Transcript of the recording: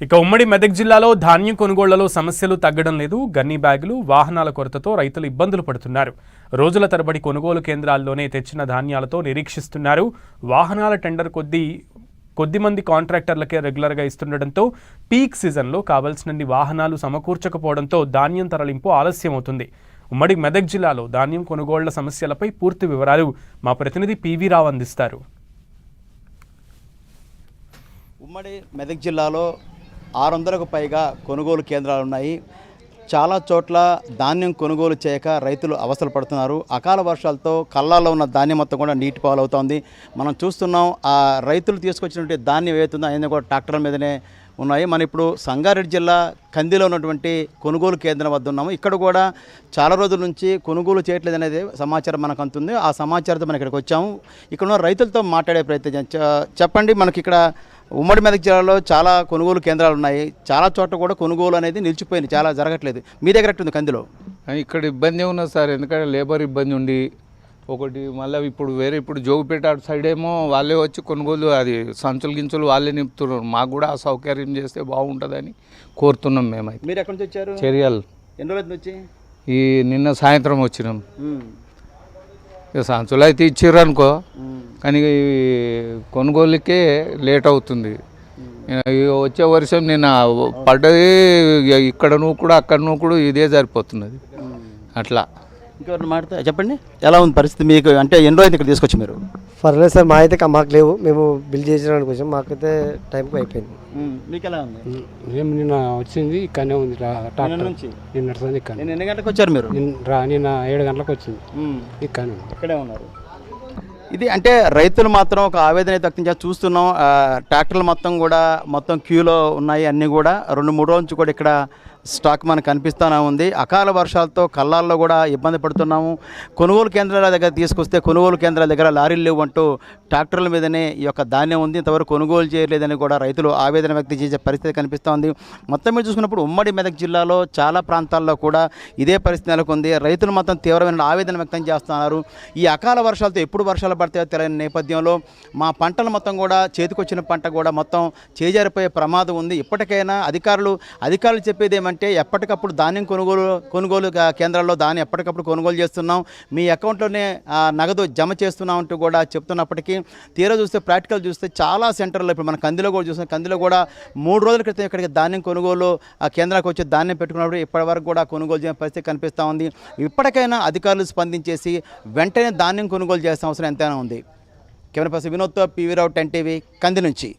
ఇక ఉమ్మడి మెదక్ జిల్లాలో ధాన్యం కొనుగోళ్లలో సమస్యలు తగ్గడం లేదు. గన్నీ బ్యాగులు, వాహనాల కొరతతో రైతులు ఇబ్బందులు పడుతున్నారు. రోజుల తరబడి కొనుగోలు కేంద్రాల్లోనే తెచ్చిన ధాన్యాలతో నిరీక్షిస్తున్నారు. వాహనాల టెండర్ కొద్దిమంది కాంట్రాక్టర్లకే రెగ్యులర్గా ఇస్తుండటంతో పీక్ సీజన్లో కావాల్సినన్ని వాహనాలు సమకూర్చకపోవడంతో ధాన్యం తరలింపు ఆలస్యమవుతుంది. ఉమ్మడి మెదక్ జిల్లాలో ధాన్యం కొనుగోళ్ల సమస్యలపై పూర్తి వివరాలు మా ప్రతినిధి పివి రావు అందిస్తారు. ఉమ్మడి మెదక్ జిల్లాలో 600కు పైగా కొనుగోలు కేంద్రాలు ఉన్నాయి. చాలా చోట్ల ధాన్యం కొనుగోలు చేయక రైతులు అవస్థలు పడుతున్నారు. అకాల వర్షాలతో కళ్ళాల్లో ఉన్న ధాన్యం మొత్తం కూడా నీటి పాలవుతోంది. మనం చూస్తున్నాం, ఆ రైతులు తీసుకొచ్చినటువంటి ధాన్యం ఏతుందో అయినా కూడా ట్రాక్టర్ల మీదనే ఉన్నాయి. మనం ఇప్పుడు సంగారెడ్డి జిల్లా కందిలో ఉన్నటువంటి కొనుగోలు కేంద్రం వద్ద ఉన్నాము. ఇక్కడ కూడా చాలా రోజుల నుంచి కొనుగోలు చేయట్లేదు అనేది సమాచారం మనకు అందుతుంది. ఆ సమాచారంతో మనం ఇక్కడికి వచ్చాము. ఇక్కడ ఉన్న రైతులతో మాట్లాడే ప్రయత్నం చెప్పండి. మనకి ఇక్కడ ఉమ్మడి మెదక్ జిల్లాలో చాలా కొనుగోలు కేంద్రాలు ఉన్నాయి. చాలా చోట్ల కూడా కొనుగోలు అనేది నిలిచిపోయింది, చాలా జరగట్లేదు. మీ దగ్గర ఉంది కందిలో? ఇక్కడ ఇబ్బంది ఉన్నది సార్, ఎందుకంటే లేబర్ ఇబ్బంది ఉండి ఒకటి మళ్ళీ ఇప్పుడు జోగిపేట అటు సైడ్ ఏమో వాళ్ళే వచ్చి కొనుగోలు అది సంచులు గించులు వాళ్ళే నింపుతున్నారు. మాకు కూడా ఆ సౌకర్యం చేస్తే బాగుంటుందని కోరుతున్నాం మేమైతే. మీరు ఎక్కడి నుంచి వచ్చారు? చర్యలు. ఎన్ని రోజుల నుంచి? ఈ నిన్న సాయంత్రం వచ్చినాం. ఇక సంచులు అయితే ఇచ్చిర్రు అనుకో, కానీ కొనుగోలుకే లేట్ అవుతుంది. వచ్చే వర్షం నిన్న పడ్డది, ఇక్కడ నూకుడు అక్కడ నూకుడు ఇదే సరిపోతున్నది. అట్లా ఇంకెవరు మాట్లాడితే చెప్పండి, ఎలా ఉంది పరిస్థితి మీకు? అంటే ఎన్ని రోజులు ఇక్కడ తీసుకొచ్చి మీరు? పర్లేదు సార్, మా అయితే మాకు లేవు, మేము బిల్ చేసడానికి వచ్చాం, మాకైతే టైంకి అయిపోయింది. మీకు ఎలా ఉంది? మేము నిన్న వచ్చింది ఇక్కడనే ఉంది నుంచి. నిన్న ఇక్కడ. ఎన్ని గంటలకు వచ్చారు మీరు? నిన్న 7 గంటలకు వచ్చింది. ఇక్కడే ఉన్నారు. ఇది అంటే రైతులు మాత్రం ఒక ఆవేదన అయితే వ్యక్తం చేసి చూస్తున్నాం. ట్రాక్టర్లు మొత్తం క్యూలో ఉన్నాయి. అన్నీ కూడా 2-3 రోజుల నుంచి కూడా ఇక్కడ స్టాక్ మనకు కనిపిస్తూనే ఉంది. అకాల వర్షాలతో కళ్ళాల్లో కూడా ఇబ్బంది పడుతున్నాము. కొనుగోలు కేంద్రాల దగ్గర తీసుకొస్తే కొనుగోలు కేంద్రాల దగ్గర లారీలు లేవు అంటూ ట్రాక్టర్ల మీదనే ఈ యొక్క ధాన్యం ఉంది. ఇంతవరకు కొనుగోలు చేయలేదని కూడా రైతులు ఆవేదన వ్యక్తం చేసే పరిస్థితి కనిపిస్తోంది. మొత్తం మీద చూసుకున్నప్పుడు ఉమ్మడి మెదక్ జిల్లాలో చాలా ప్రాంతాల్లో కూడా ఇదే పరిస్థితి నెలకొంది. రైతులు మొత్తం తీవ్రమైన ఆవేదన వ్యక్తం చేస్తున్నారు. ఈ అకాల వర్షాలతో ఎప్పుడు వర్షాలు పడతాయో తెలియని నేపథ్యంలో మా పంటలు మొత్తం కూడా చేతికొచ్చిన పంట కూడా మొత్తం చేజారిపోయే ప్రమాదం ఉంది. ఇప్పటికైనా అధికారులు చెప్పేది అంటే ఎప్పటికప్పుడు ధాన్యం కొనుగోలు కేంద్రాల్లో ధాన్యం ఎప్పటికప్పుడు కొనుగోలు చేస్తున్నాం, మీ అకౌంట్లోనే నగదు జమ చేస్తున్నాం అంటూ కూడా చెప్తున్నప్పటికీ తీరా చూస్తే ప్రాక్టికల్ చూస్తే చాలా సెంటర్లో ఇప్పుడు మన కందిలో కూడా చూస్తున్నాం. కందిలో కూడా 3 రోజుల క్రితం ఇక్కడికి ధాన్యం కొనుగోలు ఆ కేంద్రానికి వచ్చి ధాన్యం పెట్టుకున్నప్పుడు ఇప్పటివరకు కూడా కొనుగోలు చేయని పరిస్థితి కనిపిస్తూ ఉంది. ఇప్పటికైనా అధికారులు స్పందించేసి వెంటనే ధాన్యం కొనుగోలు చేసిన అవసరం ఎంతైనా ఉంది. కెమెరా పర్సన్ వినోద్తో పివి రావు, 10 టీవీ, కంది నుంచి.